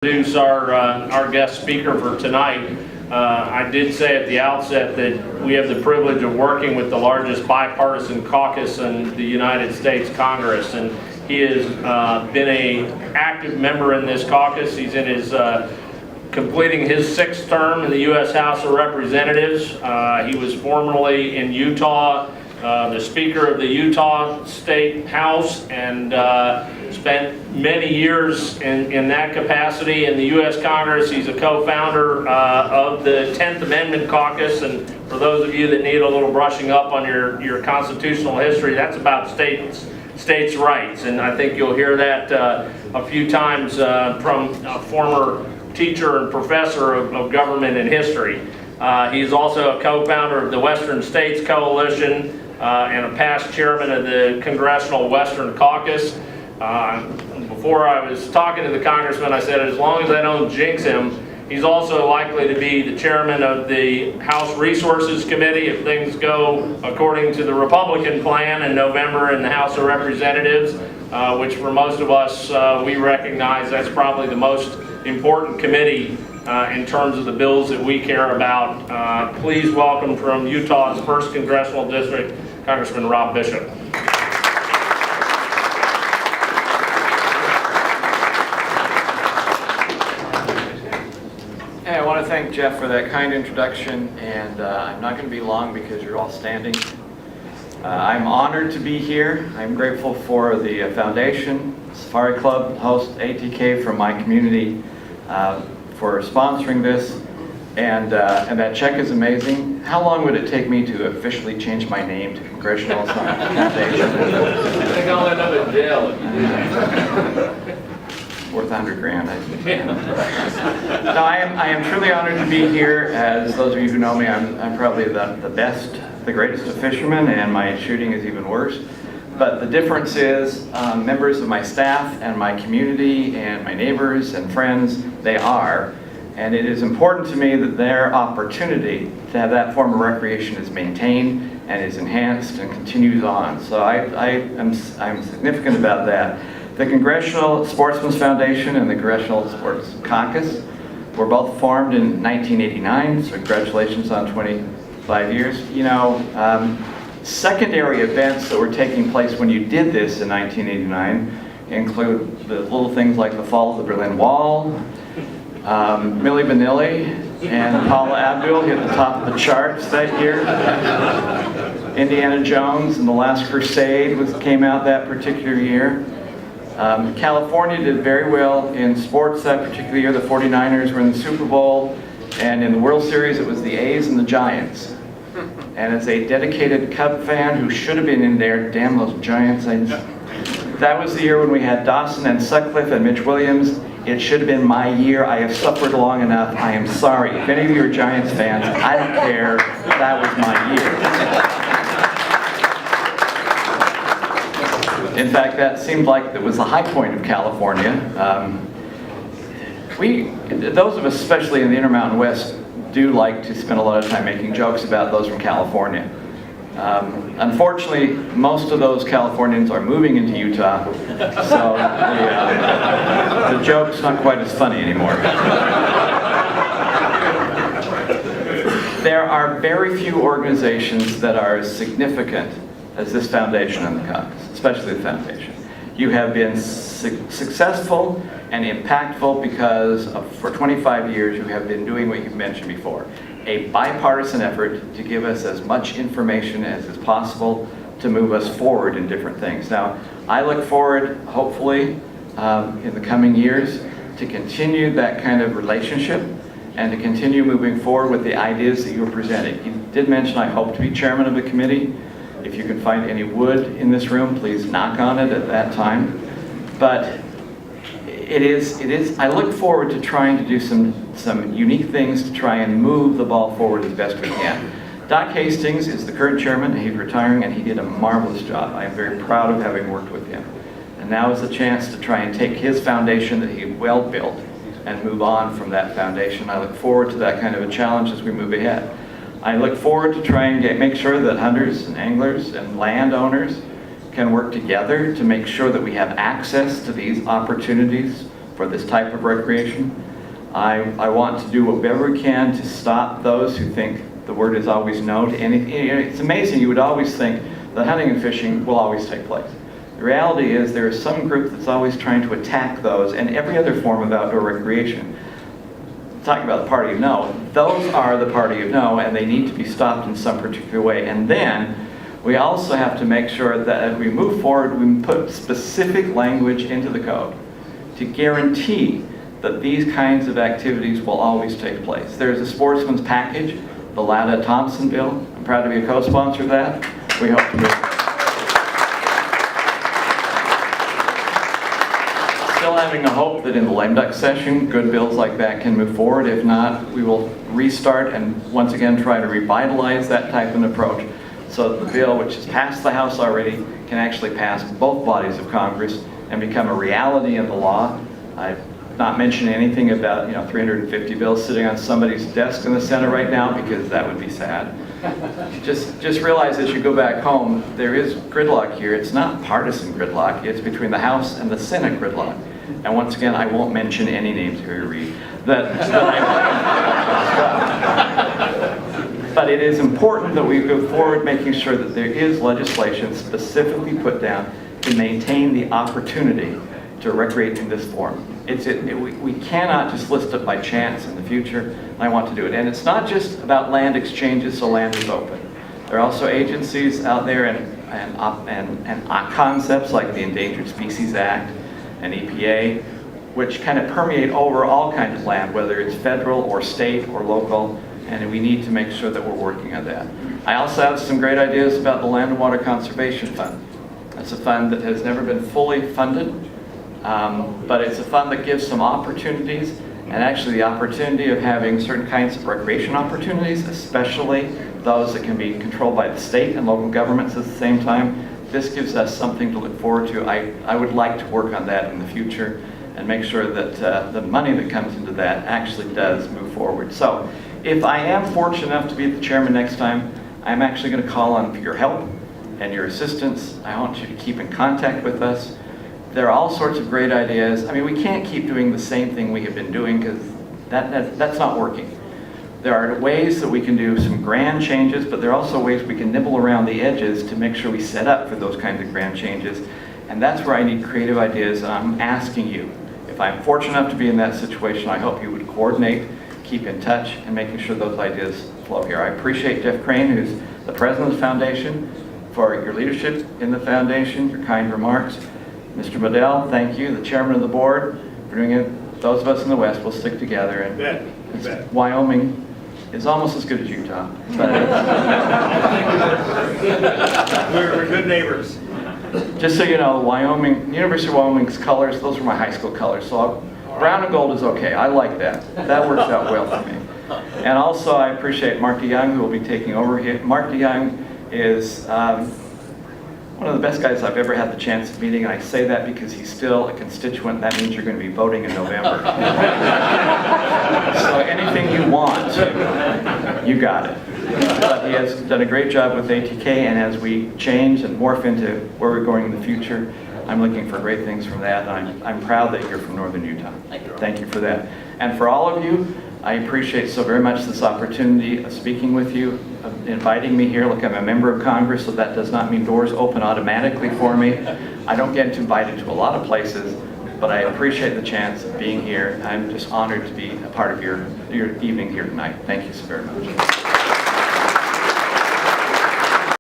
Introduce our guest speaker for tonight. I did say at the outset that we have the privilege of working with the largest bipartisan caucus in the United States Congress, and he has been an active member in this caucus. He's in his completing his 6th term in the U.S. House of Representatives. He was formerly in Utah, the Speaker of the Utah State House, and spent many years in that capacity in the U.S. Congress. He's a co-founder of the 10th Amendment Caucus, and for those of you that need a little brushing up on your constitutional history, that's about states' rights, and I think you'll hear that a few times from a former teacher and professor of government and history. He's also a co-founder of the Western States Coalition and a past chairman of the Congressional Western Caucus. Before I was talking to the congressman, I said as long as I don't jinx him, he's also likely to be the chairman of the House Resources Committee if things go according to the Republican plan in November in the House of Representatives, which for most of us, we recognize that's probably the most important committee in terms of the bills that we care about. Please welcome from Utah's 1st Congressional District, Congressman Rob Bishop. Hey, I want to thank Jeff for that kind introduction, and I'm not going to be long because you're all standing. I'm honored to be here. I'm grateful for the foundation, Safari Club, host ATK from my community for sponsoring this, and that check is amazing. How long would it take me to officially change my name to Congressional Foundation? I think I'll end up in jail if you do that. Worth $100,000. No, I am truly honored to be here. As those of you who know me, I'm probably the best, the greatest of fishermen, and my shooting is even worse. But the difference is members of my staff and my community and my neighbors and friends, they are. And it is important to me that their opportunity to have that form of recreation is maintained and is enhanced and continues on. So I'm significant about that. The Congressional Sportsmen's Foundation and the Congressional Sports Caucus were both formed in 1989, so congratulations on 25 years. You know, secondary events that were taking place when you did this in 1989 include the little things like the fall of the Berlin Wall, Milli Vanilli and Paula Abdul hit the top of the charts that year. Indiana Jones and The Last Crusade came out that particular year. California did very well in sports that particular year. The 49ers were in the Super Bowl, and in the World Series it was the A's and the Giants. And as a dedicated Cub fan who should have been in there, damn those Giants. That was the year when we had Dawson and Sutcliffe and Mitch Williams. It should have been my year. I have suffered long enough. I am sorry. If any of you are Giants fans, I don't care. That was my year. In fact, that seemed like it was the high point of California. Those of us, especially in the Intermountain West, do like to spend a lot of time making jokes about those from California. Unfortunately, most of those Californians are moving into Utah, so the joke's not quite as funny anymore. There are very few organizations that are as significant as this foundation and the Caucus, especially the foundation. You have been successful and impactful because for 25 years you have been doing what you've mentioned before. A bipartisan effort to give us as much information as is possible to move us forward in different things. Now, I look forward, hopefully, in the coming years, to continue that kind of relationship and to continue moving forward with the ideas that you were presenting. You did mention I hope to be chairman of the committee. If you can find any wood in this room, please knock on it at that time. But I look forward to trying to do some unique things to try and move the ball forward as best we can. Doc Hastings is the current chairman. He's retiring and he did a marvelous job. I am very proud of having worked with him. And now is the chance to try and take his foundation that he well built and move on from that foundation. I look forward to that kind of a challenge as we move ahead. I look forward to trying to make sure that hunters and anglers and landowners can work together to make sure that we have access to these opportunities for this type of recreation. I want to do whatever we can to stop those who think the word is always no to anything. It's amazing, you would always think that hunting and fishing will always take place. The reality is there is some group that's always trying to attack those and every other form of outdoor recreation. Talking about the party of no, those are the party of no, and they need to be stopped in some particular way. And then we also have to make sure that as we move forward, we put specific language into the code to guarantee that these kinds of activities will always take place. There's a sportsman's package, the Latta-Thompson bill. I'm proud to be a co-sponsor of that. We hope to move. Still having a hope that in the lame duck session, good bills like that can move forward. If not, we will restart and once again try to revitalize that type of an approach so that the bill, which has passed the House already, can actually pass both bodies of Congress and become a reality in the law. I've not mentioned anything about 350 bills sitting on somebody's desk in the Senate right now, because that would be sad. Just realize as you go back home, there is gridlock here. It's not partisan gridlock. It's between the House and the Senate gridlock. And once again, I won't mention any names here to read. But it is important that we go forward making sure that there is legislation specifically put down to maintain the opportunity to recreate in this form. We cannot just list it by chance in the future. I want to do it. And it's not just about land exchanges so land is open. There are also agencies out there and concepts like the Endangered Species Act and EPA, which kind of permeate over all kinds of land, whether it's federal or state or local, and we need to make sure that we're working on that. I also have some great ideas about the Land and Water Conservation Fund. That's a fund that has never been fully funded, but it's a fund that gives some opportunities, and actually the opportunity of having certain kinds of recreation opportunities, especially those that can be controlled by the state and local governments at the same time. This gives us something to look forward to. I would like to work on that in the future and make sure that the money that comes into that actually does move forward. So if I am fortunate enough to be the chairman next time, I'm actually going to call on your help and your assistance. I want you to keep in contact with us. There are all sorts of great ideas. I mean, we can't keep doing the same thing we have been doing because that's not working. There are ways that we can do some grand changes, but there are also ways we can nibble around the edges to make sure we set up for those kinds of grand changes. And that's where I need creative ideas, and I'm asking you, if I'm fortunate enough to be in that situation, I hope you would coordinate, keep in touch, and making sure those ideas flow here. I appreciate Jeff Crane, who's the president of the foundation, for your leadership in the foundation, your kind remarks. Mr. Modell, thank you, the chairman of the board, for doing it. Those of us in the West will stick together. And you bet. Wyoming is almost as good as Utah. But we're good neighbors. Just so you know, Wyoming, University of Wyoming's colors, those were my high school colors. So brown and gold is okay. I like that. That works out well for me. And also I appreciate Mark DeYoung, who will be taking over here. Mark DeYoung is one of the best guys I've ever had the chance of meeting, and I say that because he's still a constituent. That means you're going to be voting in November. So anything you want, you got it. But he has done a great job with ATK, and as we change and morph into where we're going in the future, I'm looking for great things from that, and I'm proud that you're from Northern Utah. Thank you for that. And for all of you, I appreciate so very much this opportunity of speaking with you, of inviting me here. Look, I'm a member of Congress, so that does not mean doors open automatically for me. I don't get invited to a lot of places, but I appreciate the chance of being here. I'm just honored to be a part of your evening here tonight. Thank you so very much.